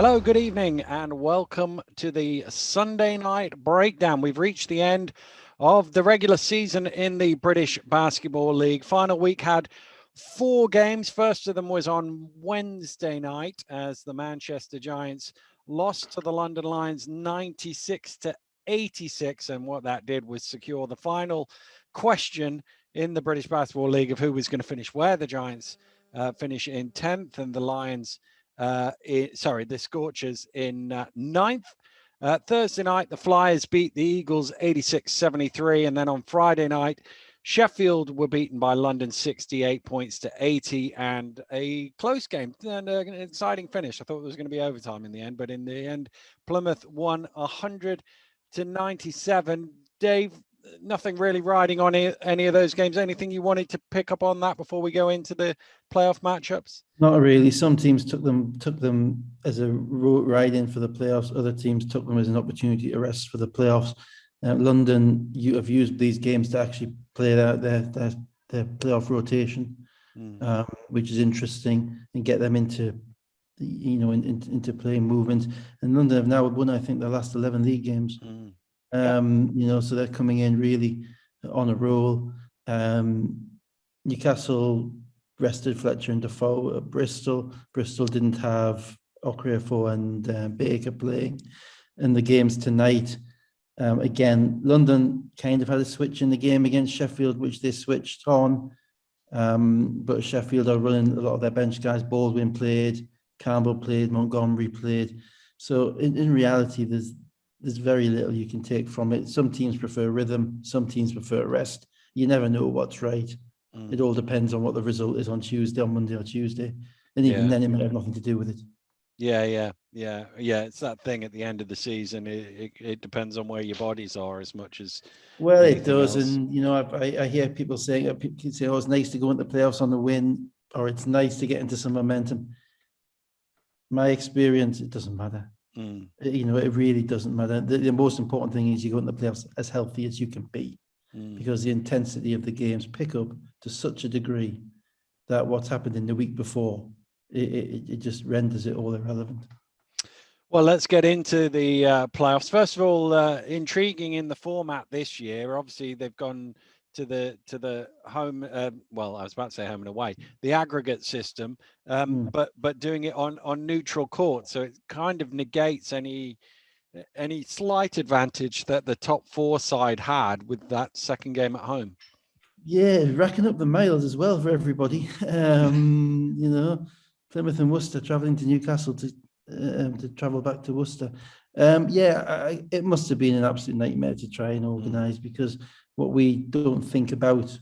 Hello, good evening, and welcome to the Sunday night breakdown. We've reached the end of the regular season in the British Basketball League. Final week had 4 games. First of them was on Wednesday night as the Manchester Giants lost to the London Lions 96-86. And what that did was secure the final question in the British Basketball League of who was going to finish where. The Giants finish in 10th and the Lions the Scorchers in ninth. Thursday night, the Flyers beat the Eagles 86-73. And then on Friday night, Sheffield were beaten by London 68 points to 80, and a close game and an exciting finish. I thought it was going to be overtime in the end, but in the end, Plymouth won 100-97. Dave, nothing really riding on any of those games. Anything you wanted to pick up on that before we go into the playoff matchups? Not really. Some teams took them as a ride in for the playoffs. Other teams took them as an opportunity to rest for the playoffs. London, you have used these games to actually play out their playoff rotation, which is interesting, and get them into into playing movement. And London have now won, I think, their last 11 league games. So they're coming in really on a roll. Newcastle rested Fletcher and Defoe at Bristol. Bristol didn't have Okorafor and Baker playing. In the games tonight, again, London kind of had a switch in the game against Sheffield, which they switched on. But Sheffield are running a lot of their bench guys. Baldwin played, Campbell played, Montgomery played. So in reality, there's very little you can take from it. Some teams prefer rhythm, some teams prefer rest. You never know what's right. It all depends on what the result is on Monday or Tuesday. And even then, it might have nothing to do with it. Yeah. It's that thing at the end of the season. It depends on where your bodies are as much as. Well, it does. Else. And, I hear people saying, oh, it's nice to go into the playoffs on the win, or it's nice to get into some momentum. My experience, it doesn't matter. It really doesn't matter. The most important thing is you go into the playoffs as healthy as you can be, because the intensity of the games pick up to such a degree that what's happened in the week before, it just renders it all irrelevant. Well, let's get into the playoffs. First of all, intriguing in the format this year. Obviously, they've gone to the home. I was about to say home and away, the aggregate system, but doing it on neutral court, so it kind of negates any slight advantage that the top 4 side had with that second game at home. Yeah, racking up the miles as well for everybody. Plymouth and Worcester travelling to Newcastle to travel back to Worcester. It must have been an absolute nightmare to try and organise, because what we don't think about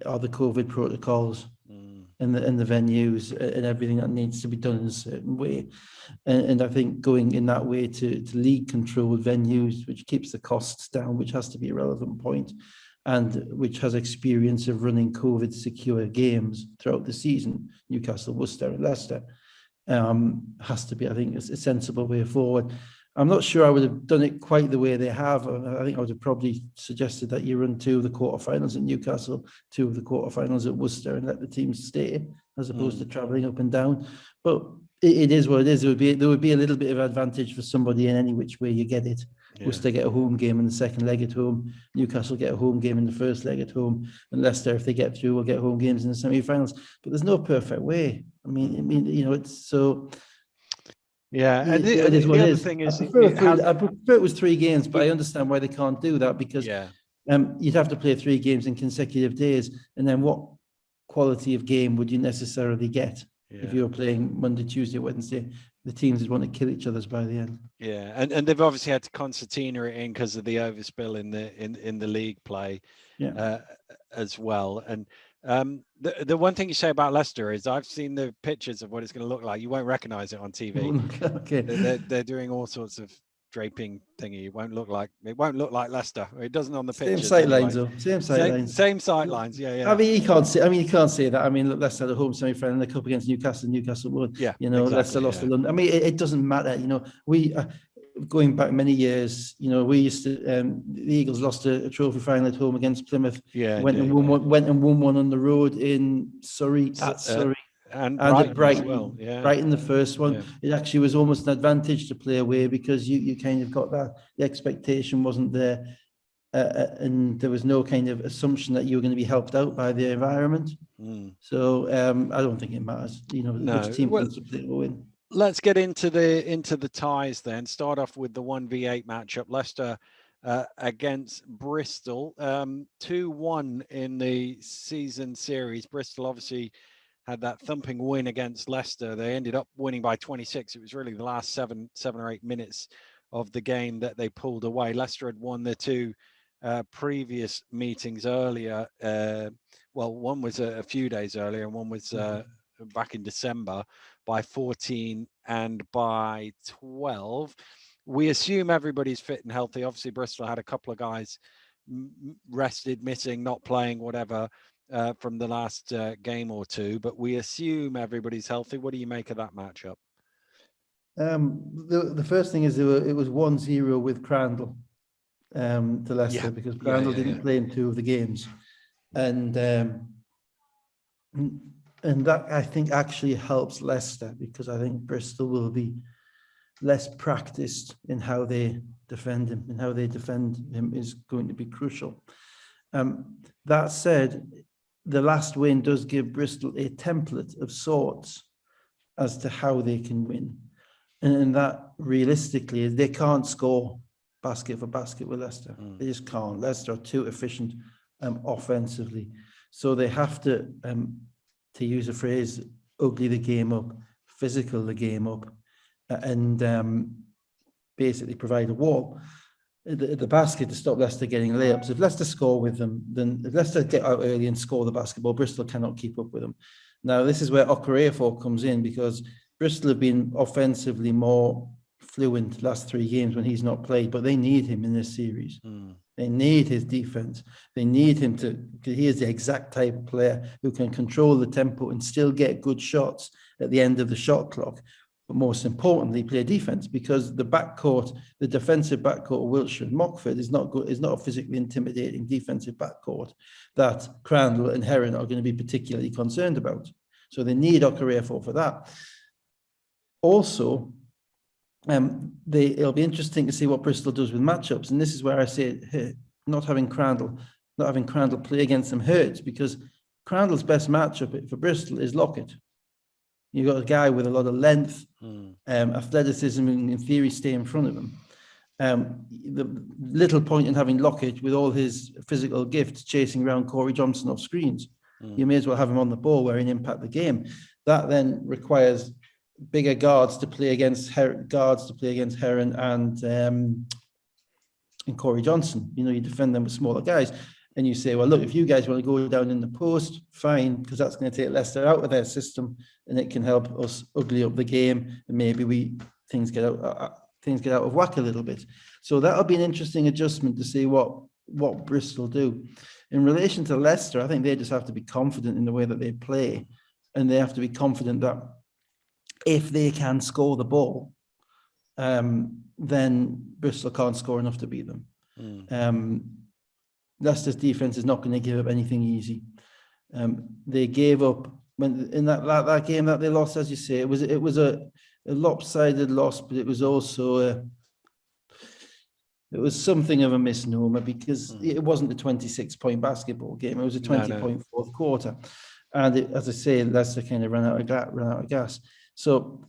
are the COVID protocols and the venues and everything that needs to be done in a certain way. And I think going in that way to league-controlled venues, which keeps the costs down, which has to be a relevant point, and which has experience of running COVID-secure games throughout the season, Newcastle, Worcester and Leicester, has to be, I think, a sensible way forward. I'm not sure I would have done it quite the way they have. I think I would have probably suggested that you run 2 of the quarterfinals at Newcastle, 2 of the quarterfinals at Worcester, and let the teams stay, as opposed to travelling up and down. But it is what it is. There would be a little bit of advantage for somebody in any which way you get it. Yeah. Worcester get a home game in the second leg at home. Newcastle get a home game in the first leg at home. And Leicester, if they get through, will get home games in the semi-finals. But there's no perfect way. I mean, it's so. Yeah, and it is what the it other is. thing is, I prefer it was 3 games, but I understand why they can't do that, because you'd have to play 3 games in consecutive days, and then what quality of game would you necessarily get if you were playing Monday, Tuesday, Wednesday? The teams would want to kill each other's by the end. Yeah, and they've obviously had to concertina it in because of the overspill in the league play, as well. And the one thing you say about Leicester is I've seen the pictures of what it's going to look like. You won't recognise it on TV. Okay. They're doing all sorts of draping thingy. It won't look like Leicester. It doesn't on the pictures. Same sight lines, though. Same sight lines. Same sight lines. Yeah. I mean, you can't say that. I mean, look, Leicester had a home semi-final in the cup against Newcastle. Newcastle won. Yeah. Exactly, Leicester lost to London. I mean, it doesn't matter. We going back many years. We used to. The Eagles lost a trophy final at home against Plymouth. Yeah. Went and won one on the road in Surrey at Surrey. And and at Brighton as Brighton, well. Yeah. Brighton, the first one, Yeah. it actually was almost an advantage to play away because you kind of got that, the expectation wasn't there, and there was no kind of assumption that you were going to be helped out by the environment. So I don't think it matters, which team comes to play or win. Let's get into the ties then. Start off with the 1v8 matchup. Leicester against Bristol. 2-1 in the season series. Bristol obviously had that thumping win against Leicester. They ended up winning by 26. It was really the last seven or 8 minutes of the game that they pulled away. Leicester had won their two previous meetings earlier. Well, one was a few days earlier, and one was back in December, by 14 and by 12. We assume everybody's fit and healthy. Obviously, Bristol had a couple of guys rested, missing, not playing, whatever, from the last game or two, but we assume everybody's healthy. What do you make of that matchup? The first thing is it was 1-0 with Crandall to Leicester, because Crandall didn't play in two of the games. And that, I think, actually helps Leicester, because I think Bristol will be less practiced in how they defend him, and how they defend him is going to be crucial. That said, the last win does give Bristol a template of sorts as to how they can win. And that realistically is they can't score basket for basket with Leicester. They just can't. Leicester are too efficient offensively. So they have to use a phrase, ugly the game up, physical the game up, and basically provide a wall at the basket to stop Leicester getting layups. If Leicester score with them, then if Leicester get out early and score the basketball, Bristol cannot keep up with them. Now, this is where Okorafor comes in, because Bristol have been offensively more fluent last 3 games when he's not played, but they need him in this series. They need his defense. They need him because he is the exact type of player who can control the tempo and still get good shots at the end of the shot clock. But most importantly, play defense, because the backcourt, the defensive backcourt of Wiltshire and Mockford is not good, is not a physically intimidating defensive backcourt that Crandall and Heron are going to be particularly concerned about. So they need Okorafor for that. Also, it'll be interesting to see what Bristol does with matchups, and this is where I say not having Crandall play against them hurts, because Crandall's best matchup for Bristol is Lockett. You've got a guy with a lot of length, athleticism, and in theory stay in front of him. The little point in having Lockett with all his physical gifts chasing around Corey Johnson off screens. You may as well have him on the ball where he can impact the game. That then requires bigger guards to play against Heron and Corey Johnson. You defend them with smaller guys, and you say, well, look, if you guys want to go down in the post, fine, because that's going to take Leicester out of their system, and it can help us ugly up the game, and maybe things get out of whack a little bit. So that'll be an interesting adjustment to see what Bristol do. In relation to Leicester, I think they just have to be confident in the way that they play, and they have to be confident that if they can score the ball, then Bristol can't score enough to beat them. Leicester's defense is not going to give up anything easy. They gave up in that game that they lost, as you say. It was a lopsided loss, but it was also it was something of a misnomer, because it wasn't a 26-point basketball game. It was a 20-point fourth quarter, and as I say, Leicester kind of ran out of gas. So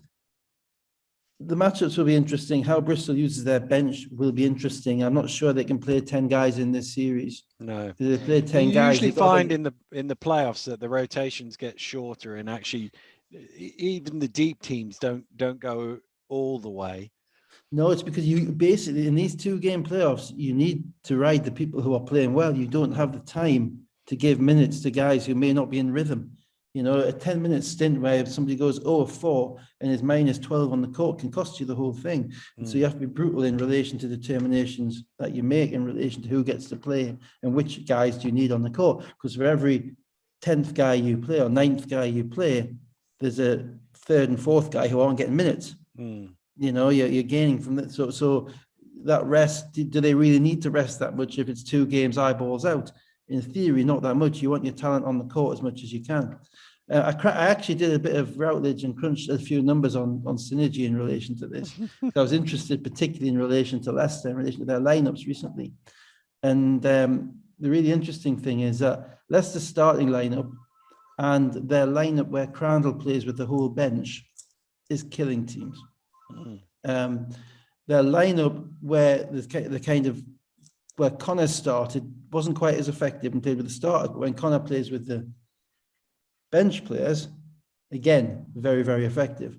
the matchups will be interesting. How Bristol uses their bench will be interesting. I'm not sure they can play 10 guys in this series. No, they play 10 you guys. Usually find in the playoffs that the rotations get shorter, and actually, even the deep teams don't go all the way. No, it's because you basically, in these 2-game playoffs, you need to ride the people who are playing well. You don't have the time to give minutes to guys who may not be in rhythm. A 10-minute stint where somebody goes 0-4 and is minus 12 on the court can cost you the whole thing. And so you have to be brutal in relation to determinations that you make in relation to who gets to play and which guys do you need on the court. Because for every 10th guy you play or 9th guy you play, there's a 3rd and 4th guy who aren't getting minutes. You're gaining from that. So that rest, do they really need to rest that much if it's 2 games eyeballs out? In theory, not that much. You want your talent on the court as much as you can. I actually did a bit of Routledge and crunched a few numbers on synergy in relation to this. I was interested particularly in relation to Leicester, in relation to their lineups recently. And the really interesting thing is that Leicester's starting lineup and their lineup where Crandall plays with the whole bench is killing teams. Their lineup where the kind of where Connor started wasn't quite as effective and played with the starters, but when Connor plays with the bench players, again, very, very effective.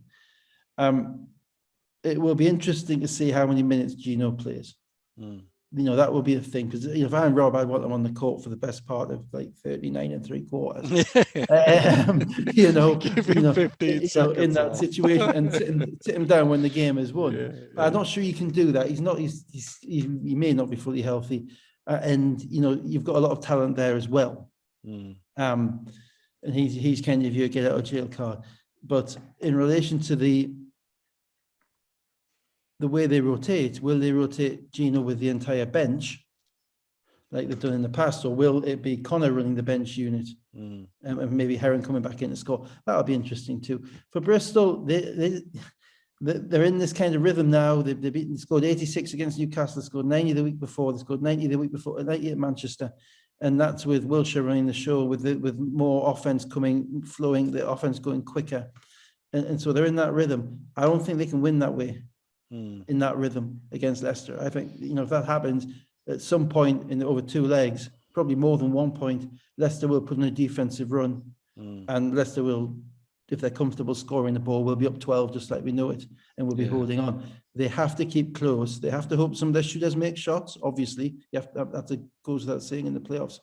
It will be interesting to see how many minutes Gino plays. That will be the thing, because if I'm Rob, I want him on the court for the best part of like 39 3/4. Give him 15 seconds in that situation and sit him down when the game is won. But I'm not sure you can do that. He may not be fully healthy, and you've got a lot of talent there as well. And he's kind of your get out of jail card. But in relation to the way they rotate, will they rotate Gino with the entire bench like they've done in the past, or will it be Connor running the bench unit and maybe Heron coming back in to score? That'll be interesting too. For Bristol, they're in this kind of rhythm now. They scored 86 against Newcastle, they scored 90 the week before, they scored 90 the week before, 90 at Manchester. And that's with Wiltshire running the show, with more offense flowing, the offense going quicker. And so they're in that rhythm. I don't think they can win that way. In that rhythm against Leicester. I think, if that happens at some point over 2 legs, probably more than 1 point, Leicester will put in a defensive run, and Leicester will, if they're comfortable scoring the ball, will be up 12 just like we know it, and we'll be holding on. They have to keep close. They have to hope some of their shooters make shots. Obviously, that goes without saying in the playoffs,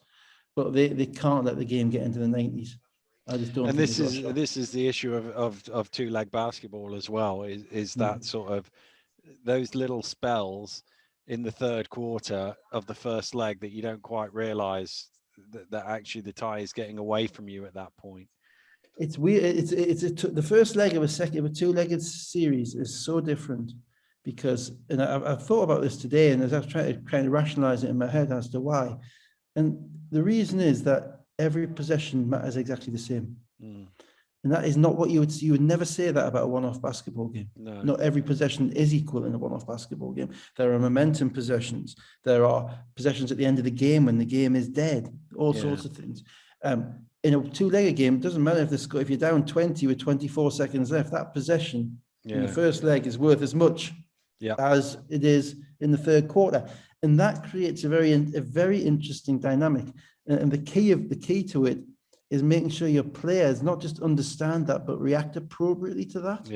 but they can't let the game get into the 90s. I just don't. And this is the issue of 2-leg basketball as well. Is that sort of those little spells in the third quarter of the first leg that you don't quite realize that actually the tie is getting away from you at that point. It's weird. The first leg of a 2-legged series is so different because, and I've thought about this today, and as I've tried to kind of rationalize it in my head as to why. And the reason is that every possession matters exactly the same. And that is not what you would never say that about a one-off basketball game. No. Not every possession is equal in a one-off basketball game. There are momentum possessions. There are possessions at the end of the game when the game is dead. All sorts of things. In a 2-legged game, it doesn't matter if you're down 20 with 24 seconds left. That possession in the first leg is worth as much as it is in the third quarter, and that creates a very interesting dynamic. And the key to it is making sure your players not just understand that, but react appropriately to that.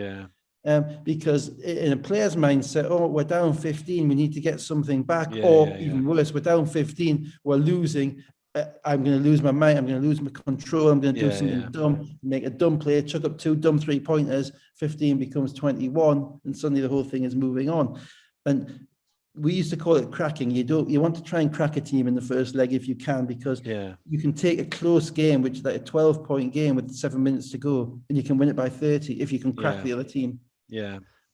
Because in a player's mindset, we're down 15, we need to get something back, even worse, we're down 15, we're losing. I'm going to lose my mind. I'm going to lose my control. I'm going to do something dumb, make a dumb play, chuck up 2 dumb 3-pointers. 15 becomes 21, and suddenly the whole thing is moving on. And we used to call it cracking. You want to try and crack a team in the first leg if you can, because you can take a close game, which is like a 12-point game with 7 minutes to go, and you can win it by 30 if you can crack the other team.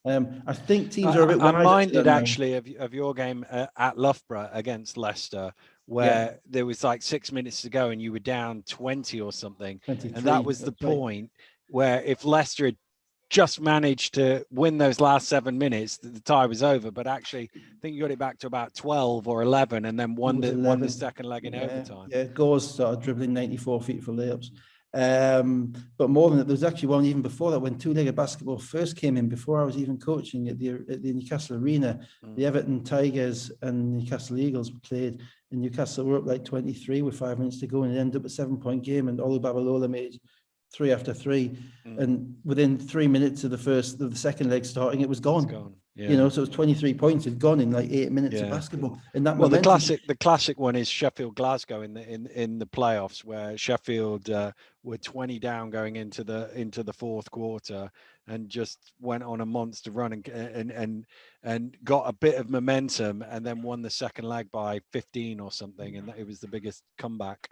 I think teams are a bit. I'm minded actually of your game at Loughborough against Leicester, where there was like 6 minutes to go and you were down 20 or something, and that was the point where if Leicester had just managed to win those last 7 minutes, the tie was over. But actually, I think you got it back to about 12 or 11, and then won the second leg in overtime. Gores started dribbling 94 feet for layups. But more than that, there was actually one even before that when 2-legged basketball first came in, before I was even coaching at the Newcastle Arena. The Everton Tigers and Newcastle Eagles played, and Newcastle were up like 23 with 5 minutes to go, and it ended up a 7-point game, and Olu Babalola made 3 after 3, and within 3 minutes of the second leg starting, it was gone. It's gone. So it was 23 points had gone in like 8 minutes of basketball. And that the classic one is Sheffield Glasgow in the playoffs, where Sheffield were 20 down going into the fourth quarter and just went on a monster run and got a bit of momentum, and then won the second leg by 15 or something, and it was the biggest comeback.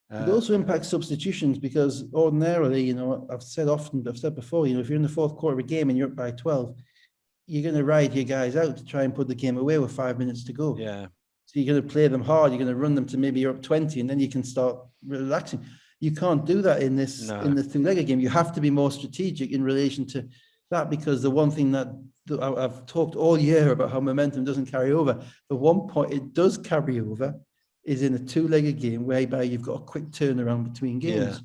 It also impacts substitutions, because ordinarily, I've said before, if you're in the fourth quarter of a game and you're up by 12, you're going to ride your guys out to try and put the game away with 5 minutes to go. So you're going to play them hard. You're going to run them to maybe you're up 20, and then you can start relaxing. You can't do that in this No. two-legged game. You have to be more strategic in relation to that, because the one thing that I've talked all year about how momentum doesn't carry over. The one point it does carry over is in a two-legged game whereby you've got a quick turnaround between games.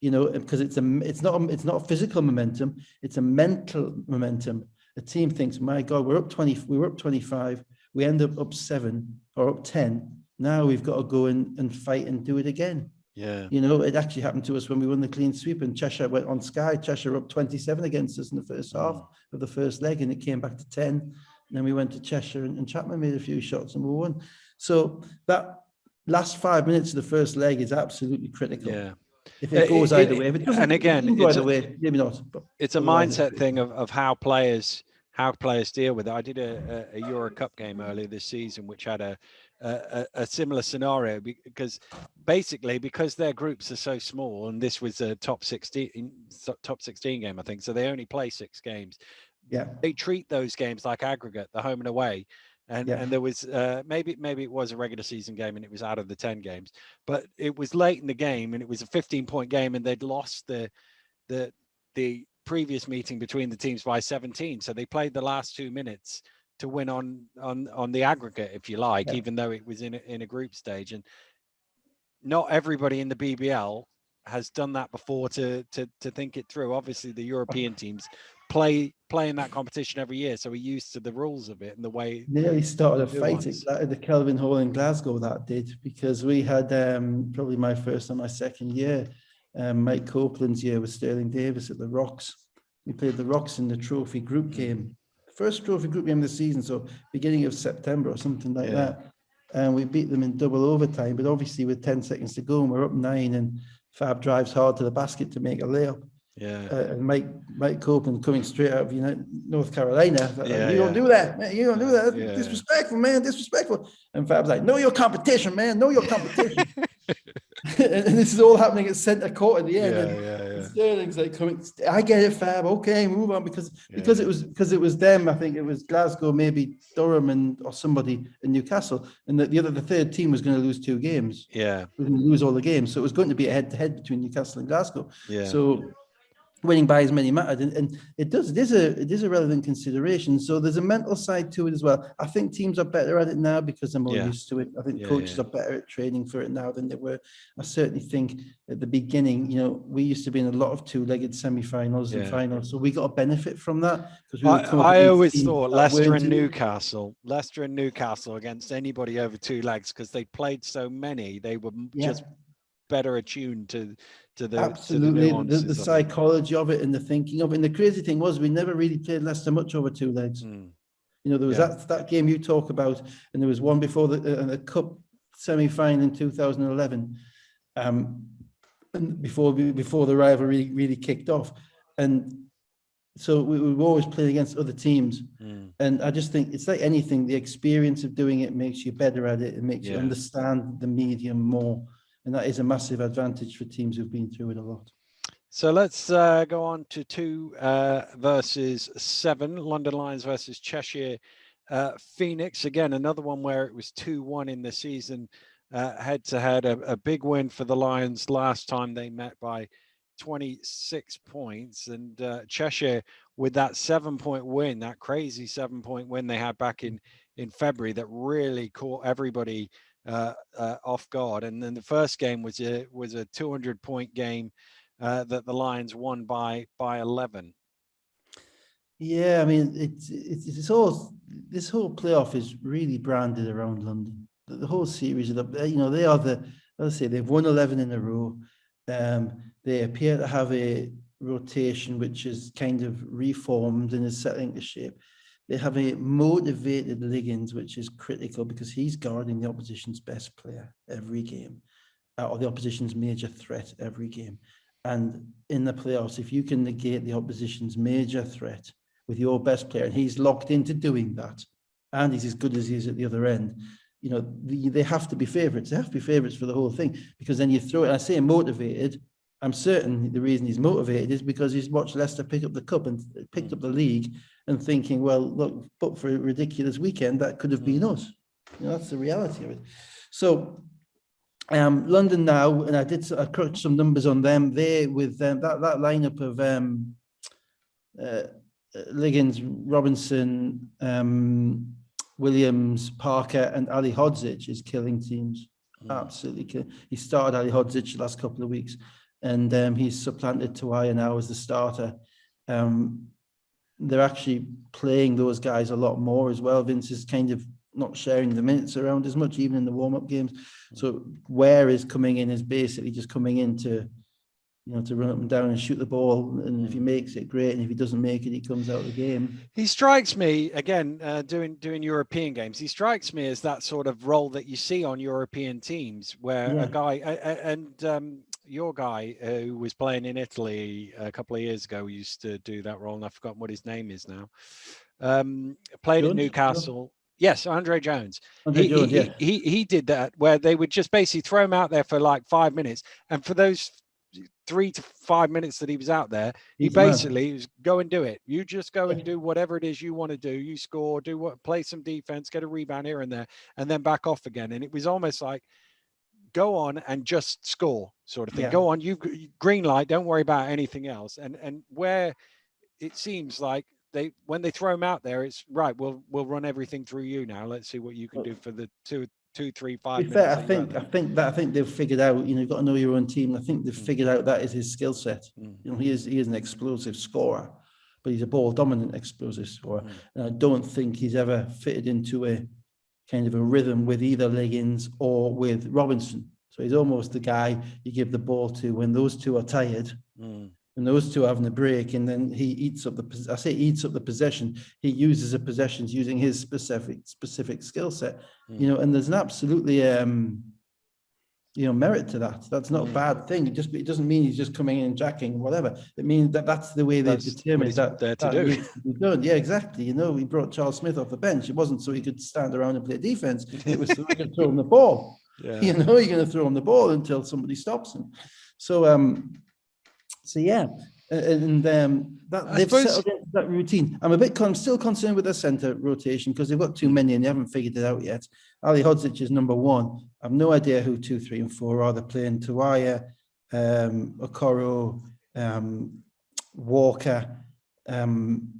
Because it's not a physical momentum, it's a mental momentum. A team thinks, my God, we were up 25, we end up 7 or up 10. Now we've got to go and fight and do it again. Yeah. It actually happened to us when we won the clean sweep, and Cheshire went on Sky. Cheshire up 27 against us in the first half of the first leg, and it came back to 10. And then we went to Cheshire, and Chapman made a few shots and we won. So that last 5 minutes of the first leg is absolutely critical. Yeah. If it goes either way, if it doesn't, and again, go either way, maybe not. But it's a mindset thing of how players deal with it. I did a Euro Cup game earlier this season, which had a similar scenario, because their groups are so small, and this was a top 16 game, I think. So they only play 6 games. Yeah, they treat those games like aggregate, the home and away. And there was maybe it was a regular season game and it was out of the 10 games, but it was late in the game and it was a 15-point game, and they'd lost the previous meeting between the teams by 17. So they played the last 2 minutes to win on the aggregate, if you like, even though it was in a group stage. And not everybody in the BBL has done that before to think it through. Obviously, the European teams play in that competition every year, so we're used to the rules of it and the way. Nearly started a fight at the Kelvin Hall in Glasgow, that did, because we had probably my first and my second year, Mike Copeland's year with Sterling Davis at the Rocks. We played the Rocks in the trophy group game, first trophy group game of the season, so beginning of September or something like that. And we beat them in double overtime, but obviously with 10 seconds to go and we're up 9, and Fab drives hard to the basket to make a layup. And Mike Copeland coming straight out of North Carolina. You don't do that, man. You don't do that. Disrespectful, man. Disrespectful. And Fab's like, know your competition, man. Know your competition. and this is all happening at centre court at the end. And Sterling's like coming. I get it, Fab. Okay, move on, because it was them. I think it was Glasgow, maybe Durham, or somebody in Newcastle, and the third team was going to lose 2 games. Yeah, we were going to lose all the games, so it was going to be a head-to-head between Newcastle and Glasgow. Yeah. So winning by as many mattered, and it is a relevant consideration. So there's a mental side to it as well. I think teams are better at it now because they're more used to it. I think coaches are better at training for it now than they were. I certainly think at the beginning, we used to be in a lot of 2-legged semi-finals and finals, so we got a benefit from that. I always thought Leicester and Newcastle against anybody over 2 legs, because they played so many, they were just better attuned to the absolutely the psychology of it and the thinking of it. And the crazy thing was, we never really played Leicester much over 2 legs. There was that game you talk about, and there was one before the cup semi-final in 2011, and before the rivalry really kicked off. And so we were always playing against other teams. And I just think it's like anything, the experience of doing it makes you better at it. It makes you understand the medium more. And that is a massive advantage for teams who've been through it a lot. So let's go on to 2 versus 7, London Lions versus Cheshire Phoenix. Again, another one where it was 2-1 in the season, head-to-head. A big win for the Lions last time they met by 26 points. And Cheshire with that 7-point win, that crazy 7-point win they had back in February, that really caught everybody off guard. And then the first game was a 200-point game that the Lions won by 11. Yeah, I mean, it's all, this whole playoff is really branded around London. The whole series of they are let's say they've won 11 in a row. They appear to have a rotation which is kind of reformed and is settling to shape. They have a motivated Liggins, which is critical because he's guarding the opposition's best player every game, or the opposition's major threat every game. And in the playoffs, if you can negate the opposition's major threat with your best player, and he's locked into doing that, and he's as good as he is at the other end, they have to be favourites. They have to be favourites for the whole thing, because then you throw it. I say motivated. I'm certain the reason he's motivated is because he's watched Leicester pick up the cup and picked up the league, and thinking, well, look, but for a ridiculous weekend, that could have been us. That's the reality of it. So London now, and I crunched some numbers on them. They with that lineup of Liggins, Robinson, Williams, Parker, and Ali Hodzic is killing teams. Absolutely killing. He started Ali Hodzic the last couple of weeks, and he's supplanted Tuaya now as the starter. They're actually playing those guys a lot more as well. Vince is kind of not sharing the minutes around as much, even in the warm-up games. So Ware is coming in, is basically just coming in to run up and down and shoot the ball. And if he makes it, great. And if he doesn't make it, he comes out of the game. He strikes me, again, doing European games, he strikes me as that sort of role that you see on European teams where a guy, and your guy who was playing in Italy a couple of years ago used to do that role, and I've forgotten what his name is now. Played at Newcastle. Yes, Andre Jones. He did that where they would just basically throw him out there for like 5 minutes, and for those 3 to 5 minutes that he was out there, he basically was go and do it. You just go and do whatever it is you want to do. You score, play some defense, get a rebound here and there, and then back off again. And it was almost like go on and just score sort of thing. Go on, you green light, don't worry about anything else. And where it seems like when they throw him out there, it's right. We'll run everything through you now. Let's see what you can do for the 2, 3, 5 minutes. Fair, I think they've figured out. You've got to know your own team. I think they've figured out that is his skill set. He is an explosive scorer, but he's a ball dominant explosive scorer. And I don't think he's ever fitted into a kind of a rhythm with either Liggins or with Robinson. So he's almost the guy you give the ball to when those two are tired. And those two are having a break, and then he eats up the possession. He uses the possessions using his specific skill set, and there's an absolutely, merit to that. That's not a bad thing. It doesn't mean he's just coming in and jacking whatever. It means that's the way they've determined that needs to be done. Yeah, exactly. He brought Charles Smith off the bench. It wasn't so he could stand around and play defense. It was so he could throw him the ball. You're going to throw him the ball until somebody stops him. So yeah, and they've settled into that routine. I'm still concerned with their centre rotation because they've got too many and they haven't figured it out yet. Ali Hodzic is number 1. I have no idea who 2, 3, and 4 are. They're playing Tuaya, Okoro, Walker, and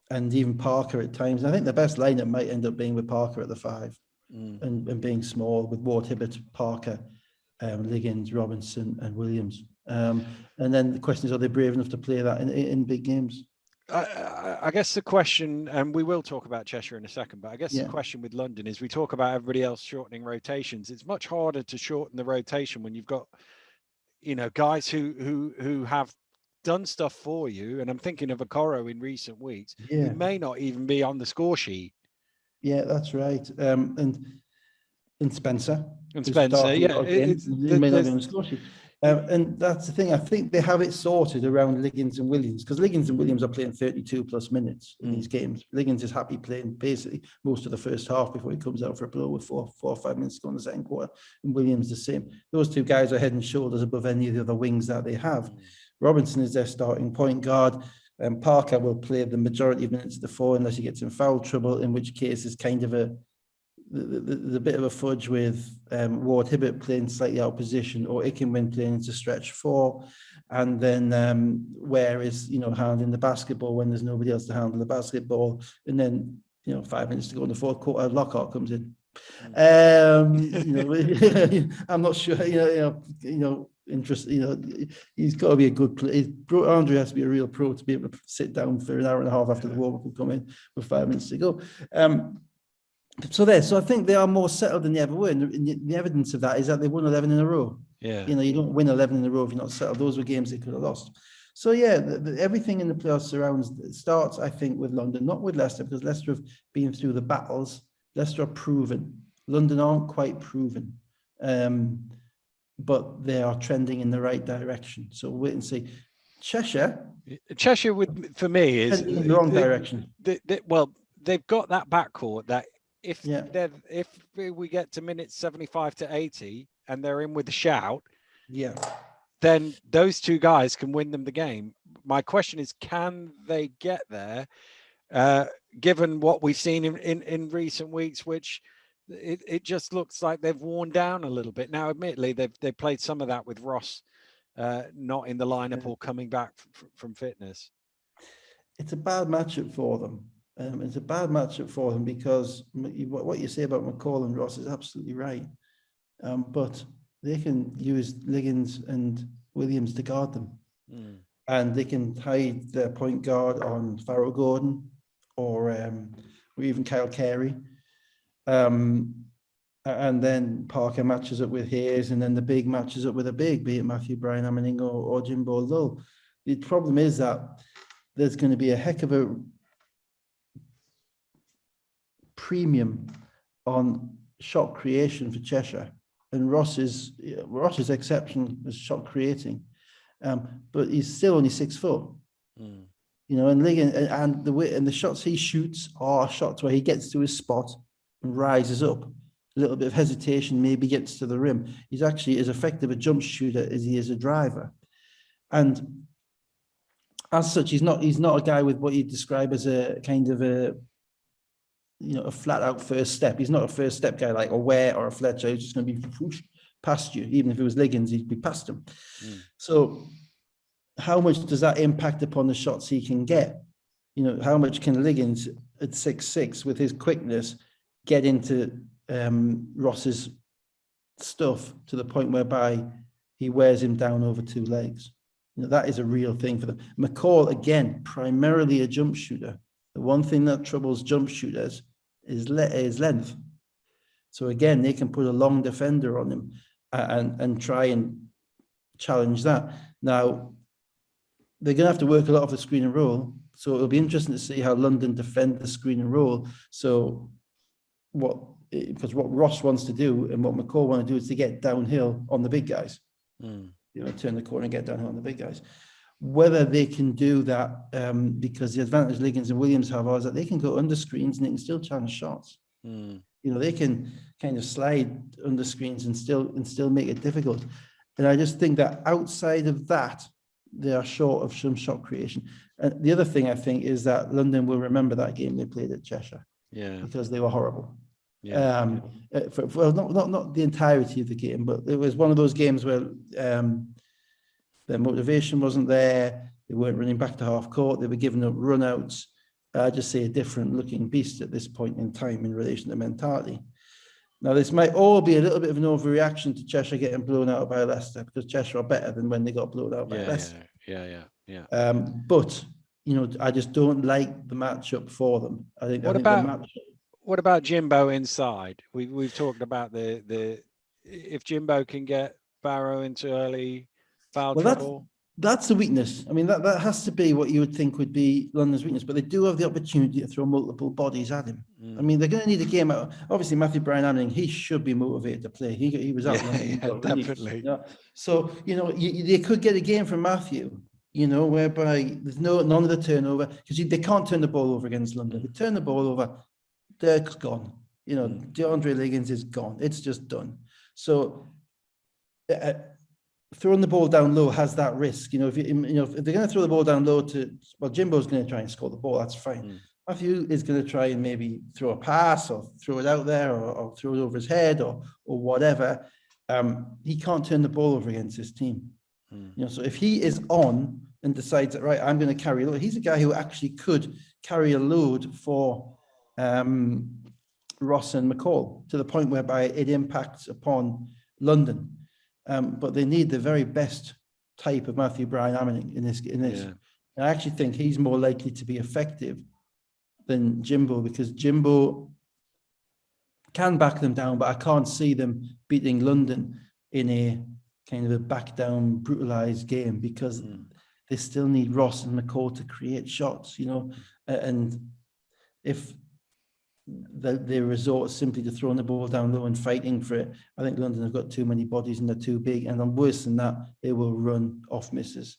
even Parker at times. And I think the best lineup might end up being with Parker at the 5 and being small with Ward, Hibbert, Parker, Liggins, Robinson, and Williams. And then the question is, are they brave enough to play that in big games? I guess the question, and we will talk about Cheshire in a second, but I guess the question with London is we talk about everybody else shortening rotations. It's much harder to shorten the rotation when you've got, guys who have done stuff for you. And I'm thinking of Okoro in recent weeks, who may not even be on the score sheet. Yeah, that's right. And Spencer. And Spencer, he may not be on the score sheet. And that's the thing. I think they have it sorted around Liggins and Williams because Liggins and Williams are playing 32 plus minutes in these games. Liggins is happy playing basically most of the first half before he comes out for a blow with 4 or 5 minutes to go in the second quarter. And Williams the same. Those two guys are head and shoulders above any of the other wings that they have. Robinson is their starting point guard. Parker will play the majority of minutes at the 4 unless he gets in foul trouble, in which case it's kind of the bit of a fudge with Ward Hibbert playing slightly out of position or Ickenwin playing into stretch 4, and then Ware is handling the basketball when there's nobody else to handle the basketball, and then 5 minutes to go in the fourth quarter, Lockhart comes in. I'm not sure. He's got to be a good player. Andre has to be a real pro to be able to sit down for an hour and a half after the warm-up and come in with 5 minutes to go. So I think they are more settled than they ever were. And the evidence of that is that they won 11 in a row. Yeah. You don't win 11 in a row if you're not settled. Those were games they could have lost. So yeah, everything in the playoffs starts, I think, with London, not with Leicester, because Leicester have been through the battles. Leicester are proven. London aren't quite proven. But they are trending in the right direction. So we'll wait and see. Cheshire for me is in the wrong direction. They've got that backcourt that if we get to minutes 75 to 80 and they're in with a shout, then those two guys can win them the game. My question is, can they get there? Given what we've seen in recent weeks, which it just looks like they've worn down a little bit. Now, admittedly, they've played some of that with Ross not in the lineup or coming back from fitness. It's a bad matchup for them. It's a bad matchup for them because what you say about McCall and Ross is absolutely right. But they can use Liggins and Williams to guard them. And they can hide their point guard on Farrell Gordon or even Kyle Carey. And then Parker matches up with Hayes, and then the big matches up with a big, be it Matthew Bryan Ammoning or Jimbo Lull. The problem is that there's going to be a heck of a premium on shot creation for Cheshire, and Ross's exception is shot creating, but he's still only 6 foot. And Liggins and the shots he shoots are shots where he gets to his spot and rises up. A little bit of hesitation, maybe gets to the rim. He's actually as effective a jump shooter as he is a driver, and as such, he's not a guy with what you describe as a kind of a flat out first step. He's not a first step guy like a Ware or a Fletcher who's just going to be whoosh, past you. Even if it was Liggins, he'd be past him. So how much does that impact upon the shots he can get? How much can Liggins at 6'6" with his quickness get into Ross's stuff to the point whereby he wears him down over 2 legs? That is a real thing for them. McCall, again, primarily a jump shooter. The one thing that troubles jump shooters is length. So again, they can put a long defender on him and try and challenge that. Now, they're going to have to work a lot of the screen and roll. So it'll be interesting to see how London defend the screen and roll. So because what Ross wants to do and what McCall want to do is to get downhill on the big guys. Turn the corner and get downhill on the big guys. Whether they can do that, because the advantage Liggins and Williams have is that they can go under screens and they can still challenge shots. They can kind of slide under screens and still make it difficult. And I just think that outside of that, they are short of some shot creation. And the other thing I think is that London will remember that game they played at Cheshire, because they were horrible. Not the entirety of the game, but it was one of those games where their motivation wasn't there. They weren't running back to half court. They were giving up runouts. I just say a different looking beast at this point in time in relation to mentality. Now, this might all be a little bit of an overreaction to Cheshire getting blown out by Leicester, because Cheshire are better than when they got blown out by Leicester. But I just don't like the matchup for them. What about Jimbo inside? We've talked about the if Jimbo can get Barrow into early foul trouble. That's the weakness. I mean, that has to be what you would think would be London's weakness, but they do have the opportunity to throw multiple bodies at him. I mean, they're going to need a game out. Obviously, Matthew Bryan Ammoning, he should be motivated to play. He was out. Definitely. So, they could get a game from Matthew, whereby there's none of the turnover, because they can't turn the ball over against London. They turn the ball over, Dirk's gone. DeAndre Liggins is gone. It's just done. So, throwing the ball down low has that risk. If they're going to throw the ball down low Jimbo's going to try and score the ball. That's fine. Matthew is going to try and maybe throw a pass or throw it out there or throw it over his head or whatever. He can't turn the ball over against his team. So if he is on and decides that, right, I'm going to carry a load, he's a guy who actually could carry a load for Ross and McCall to the point whereby it impacts upon London. But they need the very best type of Matthew Bryan Ammoning in this. And I actually think he's more likely to be effective than Jimbo, because Jimbo can back them down, but I can't see them beating London in a kind of a back down, brutalized game, because they still need Ross and McCall to create shots, and if they resort simply to throwing the ball down low and fighting for it, I think London have got too many bodies and they're too big, and then worse than that, they will run off misses.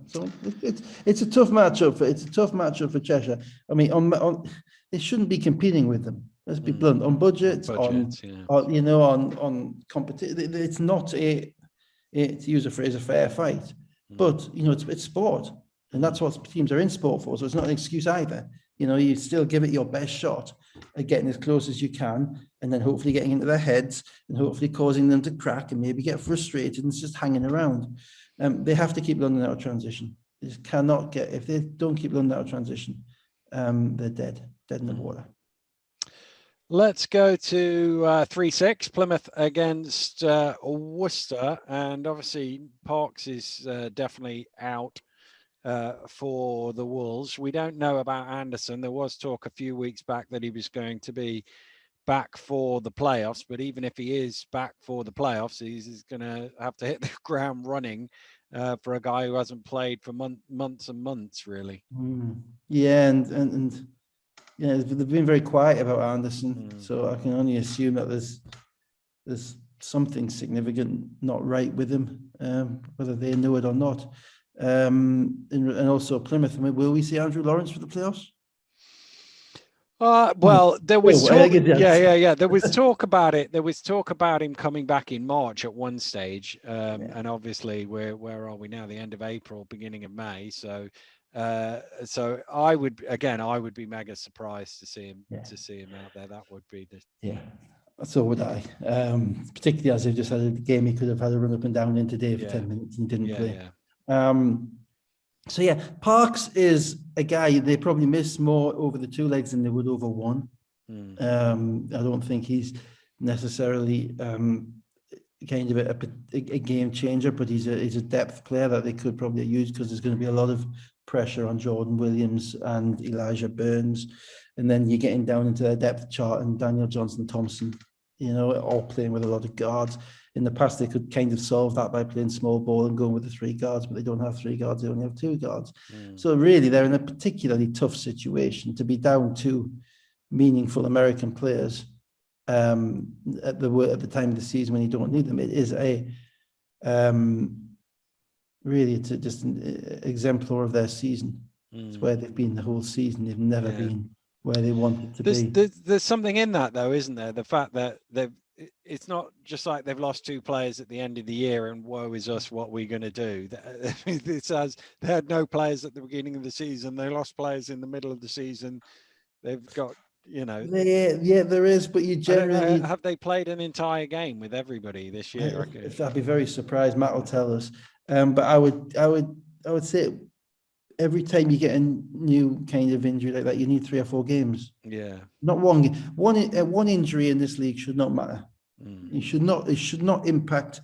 So it's a tough matchup. It's a tough matchup for Cheshire. I mean, they shouldn't be competing with them. Let's be blunt. On budgets, on competition. It's not to use a phrase, a fair fight. But it's sport, and that's what teams are in sport for. So it's not an excuse either. You know, you still give it your best shot at getting as close as you can, and then hopefully getting into their heads and hopefully causing them to crack and maybe get frustrated and it's just hanging around. They have to keep London out of transition. They just cannot get, if they don't keep London out of transition, they're dead in the water. Let's go to 3-6, Plymouth against Worcester. And obviously Parks is definitely out for the Wolves. We don't know about Anderson. There was talk a few weeks back that he was going to be back for the playoffs, but even if he is back for the playoffs, he's going to have to hit the ground running for a guy who hasn't played for months and months, really. Yeah, and yeah, they've been very quiet about Anderson, so I can only assume that there's something significant not right with him, whether they know it or not. And also Plymouth. I mean, will we see Andrew Lawrence for the playoffs? Well, there was talk. Yeah. There was talk about it. There was talk about him coming back in March at one stage, and obviously, where are we now? The end of April, beginning of May. So I would be mega surprised to see him out there. That would be the So would I. Particularly as they just had a game, he could have had a run up and down in today for 10 minutes and didn't play. So yeah, Parks is a guy they probably miss more over the two legs than they would over one. I don't think he's necessarily kind of a game changer, but he's a depth player that they could probably use because there's going to be a lot of pressure on Jordan Williams and Elijah Burns, and then you're getting down into the depth chart and Daniel Johnson-Thompson, you know, all playing with a lot of guards. In the past, they could kind of solve that by playing small ball and going with the three guards, but they don't have three guards, they only have two guards. So really, they're in a particularly tough situation to be down two meaningful American players at the time of the season when you don't need them. It is really it's just an exemplar of their season. It's where they've been the whole season. They've never been where they wanted to be. There's something in that, though, isn't there? The fact that it's not just like they've lost two players at the end of the year and woe is us, what we're going to do. It says they had no players at the beginning of the season. They lost players in the middle of the season. They've got, you know. Yeah, there is, but you generally have they played an entire game with everybody this year? I'd be very surprised. Matt will tell us. But I would say every time you get a new kind of injury like that, you need 3 or 4 games. Yeah. Not one. One injury in this league should not matter. It should not impact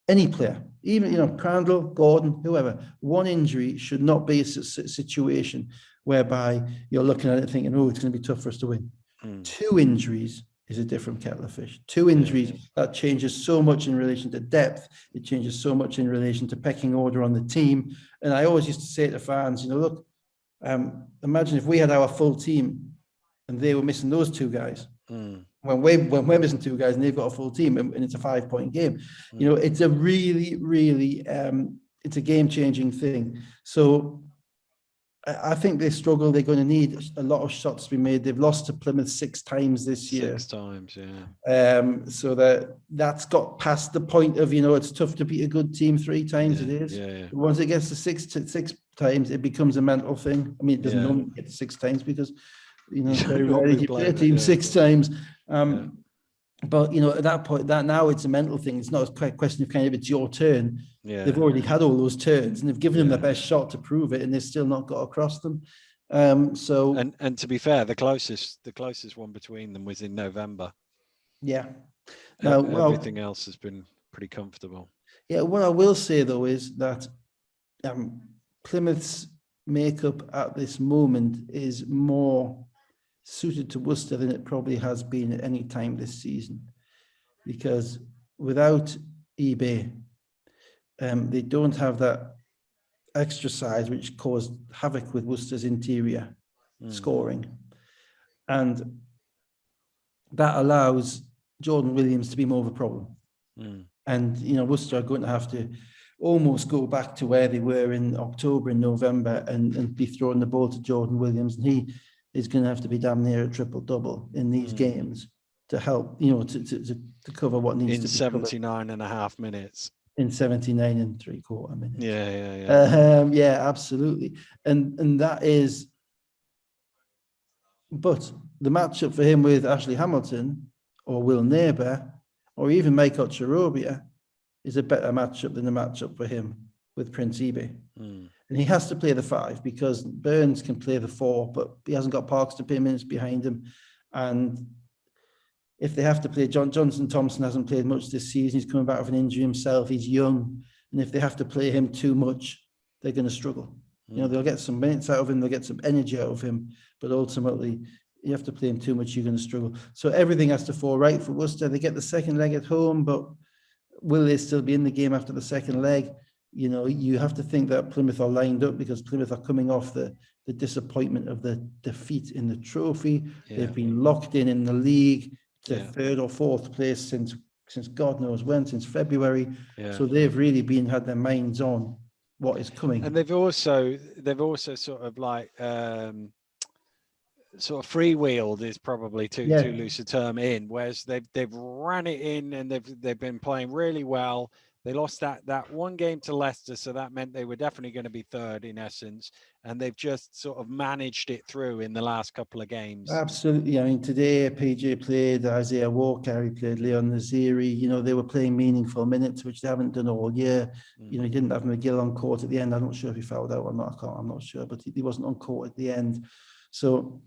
any player, even Crandall, Gordon, whoever. One injury should not be a situation whereby you're looking at it thinking, oh, it's going to be tough for us to win. 2 injuries is a different kettle of fish. 2 injuries, that changes so much in relation to depth. It changes so much in relation to pecking order on the team. And I always used to say to fans, look, imagine if we had our full team and they were missing those 2 guys. When we're missing 2 guys and they've got a full team and it's a 5-point game, it's a really, really, it's a game-changing thing. So I think they struggle. They're going to need a lot of shots to be made. They've lost to Plymouth 6 times this year. 6 times, yeah. So that's got past the point of, it's tough to beat a good team 3 times. It is. Yeah. Once it gets to 6 times, it becomes a mental thing. I mean, it doesn't normally get to 6 times because, very rarely you play a team 6 times. But at that point, now it's a mental thing. It's not a question of kind of it's your turn. Yeah. They've already had all those turns and they've given them their best shot to prove it, and they've still not got across them. So and to be fair, the closest one between them was in November. Yeah. Now, everything else has been pretty comfortable. Yeah. What I will say though is that Plymouth's makeup at this moment is more suited to Worcester than it probably has been at any time this season, because without eBay, they don't have that extra size which caused havoc with Worcester's interior scoring, and that allows Jordan Williams to be more of a problem. And Worcester are going to have to almost go back to where they were in October and November and be throwing the ball to Jordan Williams, and he is going to have to be damn near a triple-double in these games to help, to cover what needs to be covered. 79.5 minutes. In 79 3/4 minutes. Yeah. Yeah, absolutely. And that is But the matchup for him with Ashley Hamilton or Will Neighbour or even Michael Cherobia is a better matchup than the matchup for him with Prince Ebe. Mm. And he has to play the 5 because Burns can play the 4, but he hasn't got Parks to play minutes behind him. And if they have to play, Johnson Thompson hasn't played much this season. He's coming back with an injury himself. He's young. And if they have to play him too much, they're going to struggle. You know, they'll get some minutes out of him, they'll get some energy out of him, but ultimately, you have to play him too much, you're going to struggle. So everything has to fall right for Worcester. They get the second leg at home, but will they still be in the game after the second leg? You know, you have to think that Plymouth are lined up because Plymouth are coming off the disappointment of the defeat in the trophy. Yeah. They've been locked in the league to Yeah. 3rd or 4th place since God knows when, since February. Yeah. So they've really had their minds on what is coming. And they've also sort of like sort of freewheeled is probably too loose a term in, whereas they've ran it in and they've been playing really well. They lost that one game to Leicester, so that meant they were definitely going to be 3rd in essence, and they've just sort of managed it through in the last couple of games. Absolutely. I mean, today PJ played, Isaiah Walker, he played Leon Naziri. You know, they were playing meaningful minutes, which they haven't done all year. You know, he didn't have McGill on court at the end. I'm not sure if he fouled out or not. I'm not sure, but he wasn't on court at the end. So,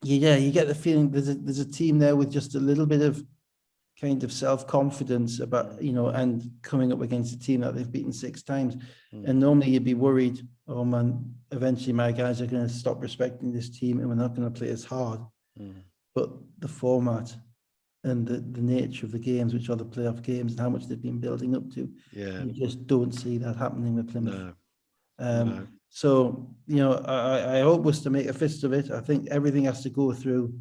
yeah, you get the feeling there's a team there with just a little bit of kind of self-confidence about, you know, and coming up against a team that they've beaten 6 times. And normally you'd be worried, oh man, eventually my guys are going to stop respecting this team and we're not going to play as hard. But the format and the nature of the games, which are the playoff games and how much they've been building up to, you just don't see that happening with Plymouth. No. So, you know, I hope Worcester make a fist of it. I think everything has to go through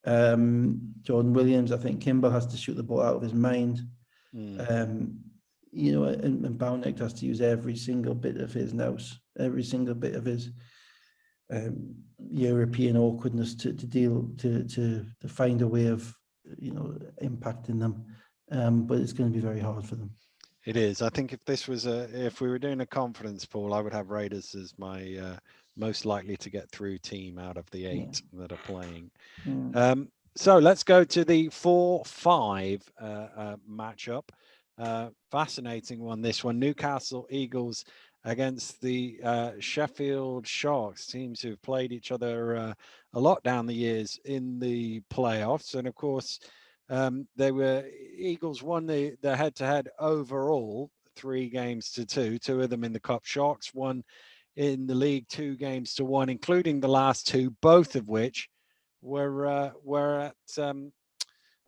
Jordan Williams. I think Kimball has to shoot the ball out of his mind. You know, and Bownick has to use every single bit of his nous, every single bit of his European awkwardness to deal to find a way of, you know, impacting them. But it's going to be very hard for them. It is. I think if we were doing a confidence poll, I would have Raiders as my most likely to get through team out of the 8 that are playing. So let's go to the 4-5 matchup. Fascinating one, this one. Newcastle Eagles against the Sheffield Sharks, teams who've played each other a lot down the years in the playoffs. And of course, Eagles won the head-to-head overall 3-2, 2 of them in the Cup. Sharks won in the league 2-1, including the last 2, both of which were at the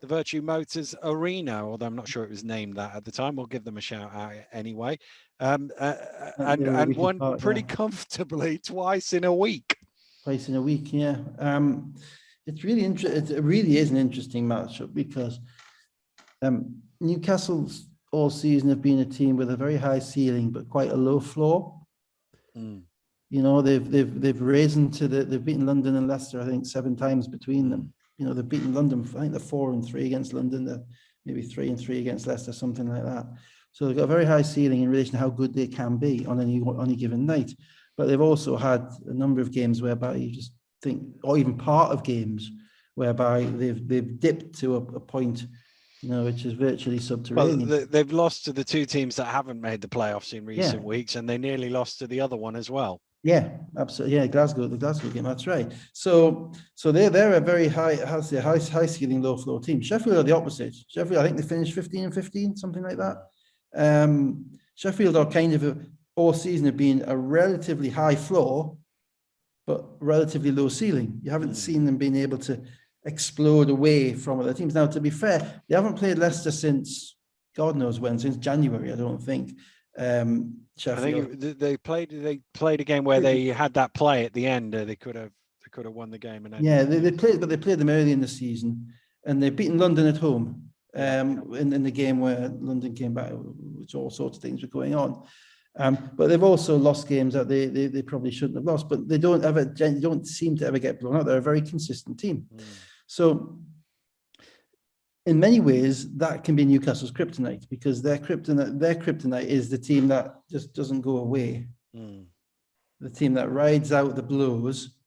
Virtue Motors Arena, although I'm not sure it was named that at the time. We'll give them a shout out anyway. And won pretty comfortably twice in a week. Twice in a week, yeah. It's really interesting. It really is an interesting matchup because Newcastle's all season have been a team with a very high ceiling but quite a low floor. You know, they've risen to they've beaten London and Leicester, I think, 7 times between them. You know, they've beaten London, I think they're 4-3 against London, they're maybe 3-3 against Leicester, something like that. So they've got a very high ceiling in relation to how good they can be on any given night. But they've also had a number of games whereby you just think, or even part of games whereby they've dipped to a point, you know, which is virtually subterranean. Well, they've lost to the 2 teams that haven't made the playoffs in recent weeks, and they nearly lost to the other one as well. Yeah, absolutely. Yeah, the Glasgow game. That's right. So they're a very high ceiling, low floor team. Sheffield are the opposite. Sheffield, I think they finished 15-15, something like that. Sheffield are kind of all season have been a relatively high floor, but relatively low ceiling. You haven't seen them being able to explode away from other teams. Now, to be fair, they haven't played Leicester since God knows when, since January, I don't think. Sheffield. I think they played a game where they had that play at the end. They could have won the game. And they played them early in the season, and they've beaten London at home in the game where London came back, which all sorts of things were going on. But they've also lost games that they probably shouldn't have lost, but they don't seem to ever get blown out. They're a very consistent team. So in many ways, that can be Newcastle's kryptonite, because their kryptonite is the team that just doesn't go away. The team that rides out the blows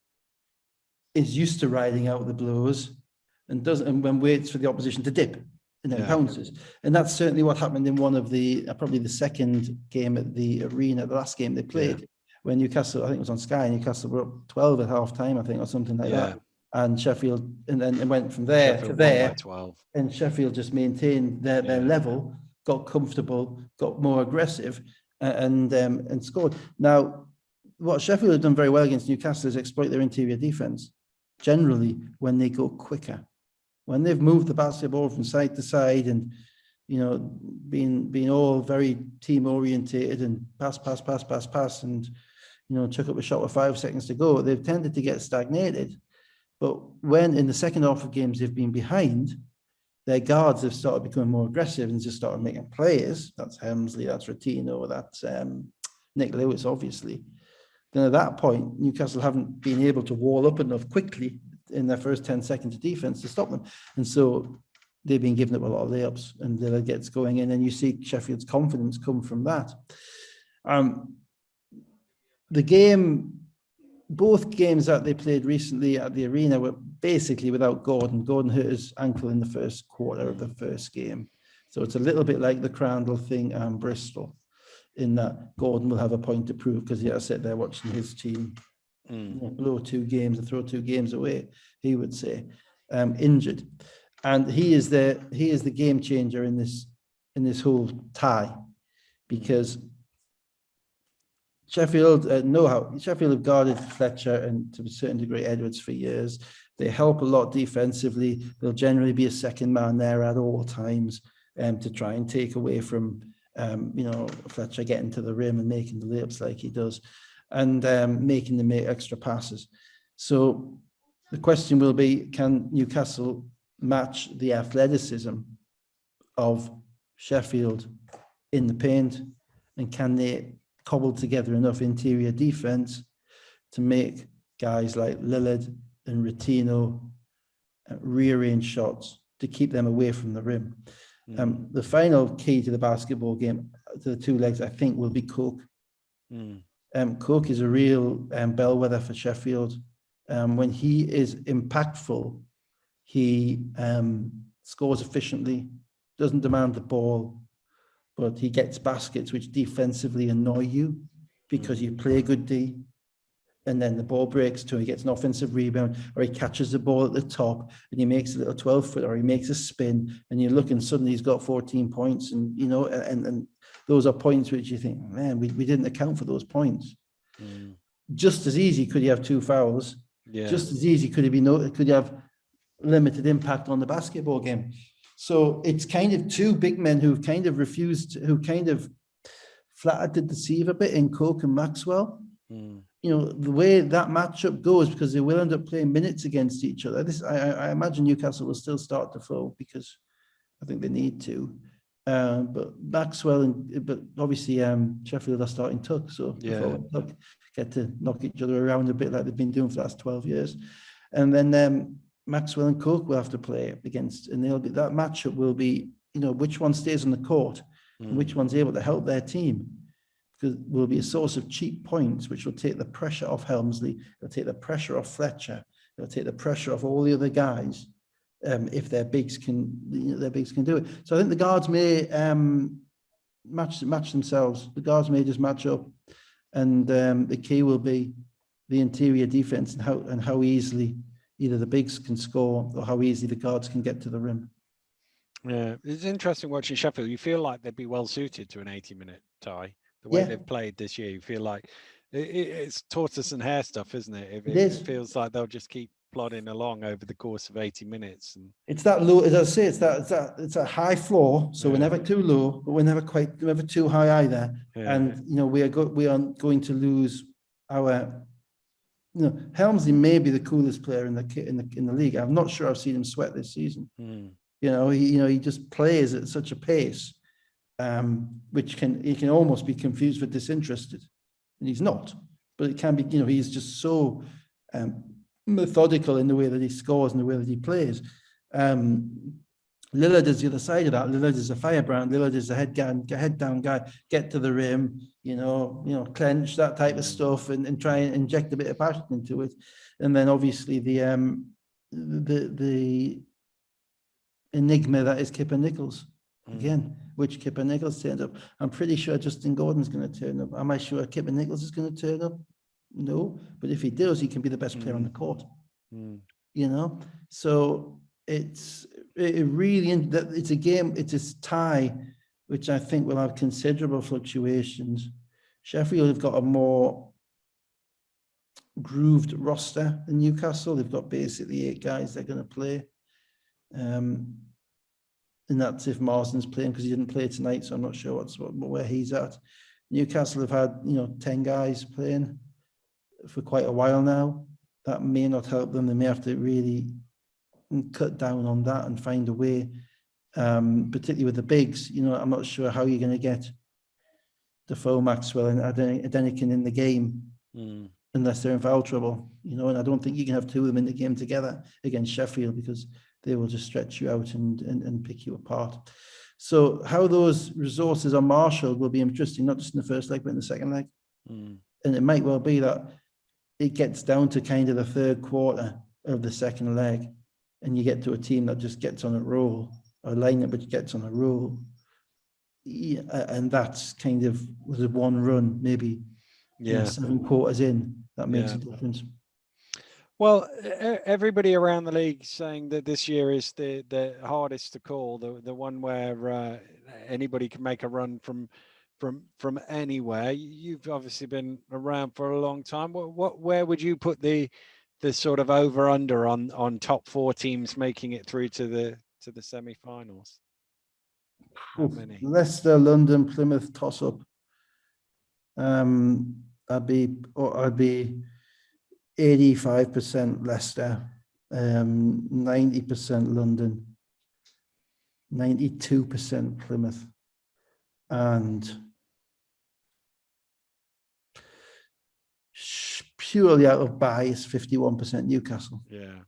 is used to riding out the blows and when waits for the opposition to dip and then pounces. And that's certainly what happened in one of the, probably the second game at the Arena, the last game they played, when Newcastle, I think it was on Sky, Newcastle were up 12 at half time, I think, or something like that. And Sheffield, and then it went from there to there. 12. And Sheffield just maintained their level, got comfortable, got more aggressive, and scored. Now, what Sheffield have done very well against Newcastle is exploit their interior defense. Generally, when they go quicker, when they've moved the basketball from side to side and, you know, being all very team orientated and pass, and, you know, chuck up a shot with 5 seconds to go, they've tended to get stagnated. But when in the second half of games they've been behind, their guards have started becoming more aggressive and just started making plays. That's Helmsley, that's Ratino, that's Nick Lewis, obviously. Then at that point, Newcastle haven't been able to wall up enough quickly in their first 10 seconds of defense to stop them. And so they've been giving up a lot of layups and it gets going in, and you see Sheffield's confidence come from that. The game, both games that they played recently at the Arena were basically without Gordon. Gordon hurt his ankle in the first quarter of the first game. So it's a little bit like the Crandall thing and Bristol, in that Gordon will have a point to prove because he has to sit there watching his team blow 2 games and throw 2 games away, he would say, injured. And he is the game changer in this whole tie, because Sheffield Sheffield have guarded Fletcher and to a certain degree Edwards for years. They help a lot defensively. They'll generally be a second man there at all times to try and take away from Fletcher getting to the rim and making the layups like he does, and making them make extra passes. So the question will be, can Newcastle match the athleticism of Sheffield in the paint, and can they cobble together enough interior defense to make guys like Lillard and Ratino rearrange shots to keep them away from the rim? The final key to the basketball game, to the 2 legs, I think, will be Cook. Cook is a real bellwether for Sheffield. When he is impactful, he scores efficiently, doesn't demand the ball, but he gets baskets which defensively annoy you because you play good D, and then the ball breaks to him, he gets an offensive rebound, or he catches the ball at the top and he makes a little 12-foot, or he makes a spin, and you look and suddenly he's got 14 points, and you know, and those are points which you think, man, we didn't account for those points. Just as easy could he have 2 fouls. Just as easy could he have limited impact on the basketball game. So it's kind of 2 big men who kind of flattered to deceive a bit in Coke and Maxwell. You know, the way that matchup goes, because they will end up playing minutes against each other. I imagine Newcastle will still start to fall because I think they need to. But Maxwell but obviously Sheffield are starting Tuck, so Tuck get to knock each other around a bit like they've been doing for the last 12 years. And then Maxwell and Coke will have to play against, and that matchup will be, you know, which one stays on the court and which one's able to help their team, because will be a source of cheap points, which will take the pressure off Helmsley, it'll take the pressure off Fletcher, it'll take the pressure off all the other guys, if their bigs can do it. So I think the guards may match themselves. The guards may just match up, and the key will be the interior defense and how easily either the bigs can score or how easily the guards can get to the rim. Yeah, it's interesting watching Sheffield. You feel like they'd be well suited to an 80-minute tie. The way they've played this year, you feel like it's tortoise and hare stuff, isn't it? It feels like they'll just keep plodding along over the course of 80 minets. And it's that low, as I say, it's a high floor. So we're never too low, but we're never too high either. Yeah. And you know, we are going to lose our. You know, Helmsley may be the coolest player in the league. I'm not sure I've seen him sweat this season. You know, he just plays at such a pace, which he can almost be confused for disinterested, and he's not. But it can be, you know, he's just so methodical in the way that he scores and the way that he plays. The Lillard is the other side of that. Lillard is a firebrand. Lillard is a head down guy. Get to the rim, clench, that type of stuff, and try and inject a bit of passion into it. And then obviously the enigma that is Kipper Nichols again. Which Kipper Nichols turned up? I'm pretty sure Justin Gordon's going to turn up. Am I sure Kipper Nichols is going to turn up? No, but if he does, he can be the best player on the court. So it's a game. It's a tie, which I think will have considerable fluctuations. Sheffield have got a more grooved roster than Newcastle. They've got basically 8 guys they're going to play. And that's if Marsden's playing, because he didn't play tonight, so I'm not sure where he's at. Newcastle have had 10 guys playing for quite a while now. That may not help them. They may have to really cut down on that and find a way, particularly with the bigs. I'm not sure how you're going to get Defoe, Maxwell, and Adenican in the game unless they're in foul trouble. And I don't think you can have 2 of them in the game together against Sheffield, because they will just stretch you out and pick you apart. So how those resources are marshaled will be interesting, not just in the first leg, but in the second leg. And it might well be that it gets down to kind of the third quarter of the second leg, and you get to a team that just gets on a roll, or a lineup which gets on a roll. Yeah, and that's kind of was a one run, maybe 7 quarters in, that makes a difference. Well, everybody around the league saying that this year is the hardest to call, the one where anybody can make a run from anywhere. You've obviously been around for a long time. Where would you put the sort of over under on top 4 teams making it through to the semi-finals? How many? Leicester, London, Plymouth toss up. I'd be 85% Leicester, 90% London, 92% Plymouth, and purely out of bias, 51% Newcastle. Yeah.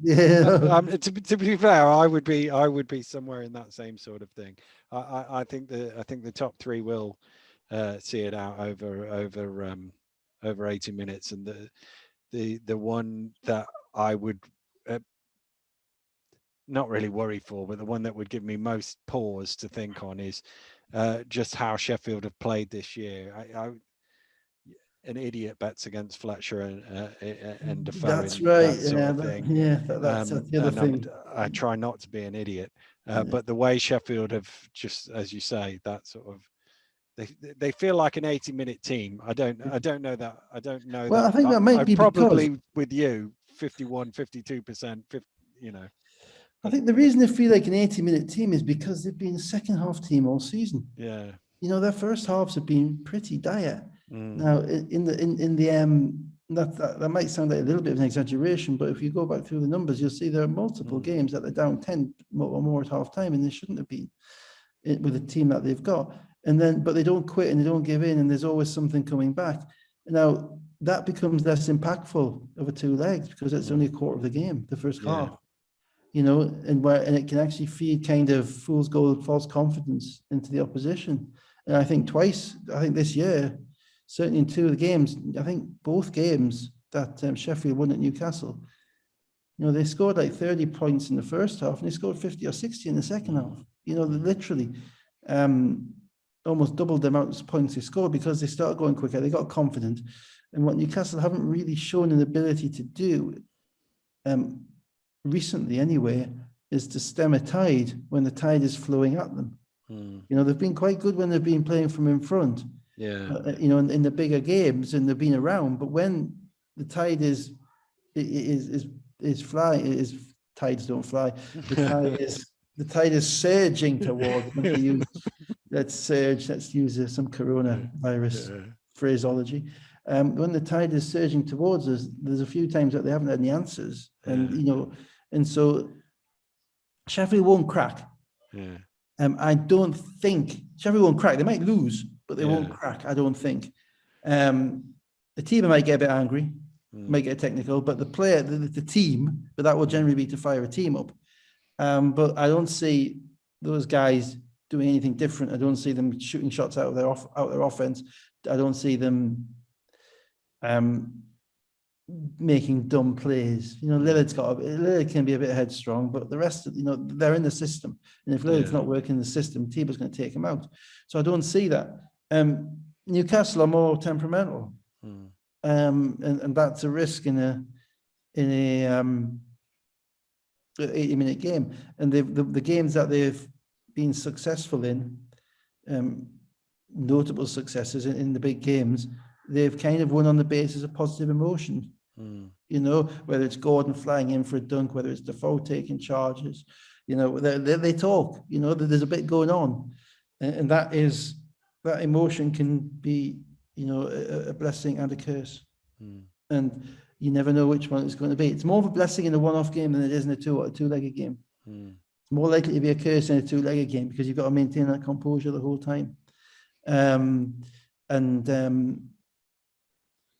To be fair, I would be somewhere in that same sort of thing. I think the top 3 will see it out over 80 minutes, and the one that I would not really worry for, but the one that would give me most pause to think on is just how Sheffield have played this year. An idiot bets against Fletcher and Defoe. That's right. That sort of thing. That's the other thing. I try not to be an idiot, but the way Sheffield have, just as you say, that sort of, they feel like an 80-minute team. I don't know that. Well, I think that might be probably because, with you 51, 52%. I think the reason they feel like an 80-minute team is because they've been a second half team all season. Yeah. Their first halves have been pretty dire. Now, that might sound like a little bit of an exaggeration, but if you go back through the numbers, you'll see there are multiple games that they're down 10 or more at half time, and they shouldn't have been with the team that they've got. But they don't quit and they don't give in, and there's always something coming back. Now, that becomes less impactful over 2 legs because it's only a quarter of the game, the first half. And it can actually feed kind of fool's gold, false confidence into the opposition. And I think this year, certainly in 2 of the games, I think both games that Sheffield won at Newcastle, they scored like 30 points in the first half and they scored 50 or 60 in the second half. They literally almost doubled the amount of points they scored because they started going quicker, they got confident. And what Newcastle haven't really shown an ability to do, recently anyway, is to stem a tide when the tide is flowing at them. They've been quite good when they've been playing from in front. In the bigger games, and they've been around. But when the tide is flying, tides don't fly. The tide is surging towards. Let's use some coronavirus phraseology. When the tide is surging towards us, there's a few times that they haven't had any answers, and so Sheffield won't crack. I don't think Sheffield won't crack. They might lose, but they won't crack. I don't think. The team might get a bit angry, might get technical, but the player, the team, but that will generally be to fire a team up. But I don't see those guys doing anything different. I don't see them shooting shots out of their offense. I don't see them making dumb plays. Lillard can be a bit headstrong, but the rest of, they're in the system. And if Lillard's not working in the system, Tiba's going to take him out. So I don't see that. Newcastle are more temperamental. And that's a risk in a 80-minute game. And the games that they've been successful in, notable successes in the big games, they've kind of won on the basis of positive emotion. Whether it's Gordon flying in for a dunk, whether it's Defoe taking charges, they talk, there's a bit going on. And that emotion can be, a blessing and a curse. And you never know which one it's going to be. It's more of a blessing in a one-off game than it is in a two-legged game. It's more likely to be a curse in a two-legged game because you've got to maintain that composure the whole time.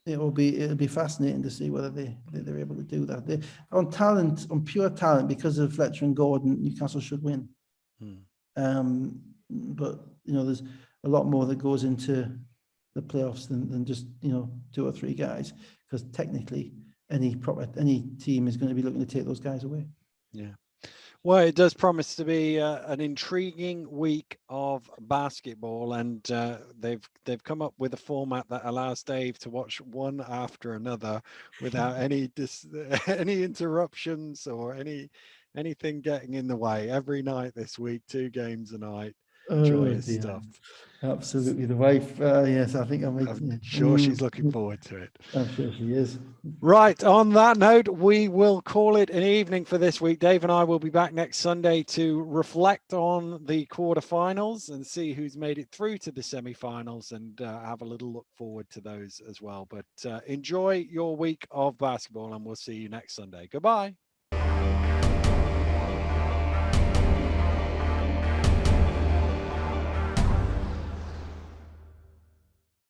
It'll be fascinating to see whether they're able to do that. On pure talent, because of Fletcher and Gordon, Newcastle should win. But there's a lot more that goes into the playoffs than just 2 or 3 guys, because technically any team is going to be looking to take those guys away. Yeah. Well, it does promise to be an intriguing week of basketball, and they've come up with a format that allows Dave to watch one after another without any interruptions or anything getting in the way. Every night this week, 2 games a night. Joyous stuff. Absolutely. The wife, yes, I think I'm sure she's looking forward to it. I'm sure she is. Right. On that note, we will call it an evening for this week. Dave and I will be back next Sunday to reflect on the quarterfinals and see who's made it through to the semi-finals, and have a little look forward to those as well. But enjoy your week of basketball, and we'll see you next Sunday. Goodbye.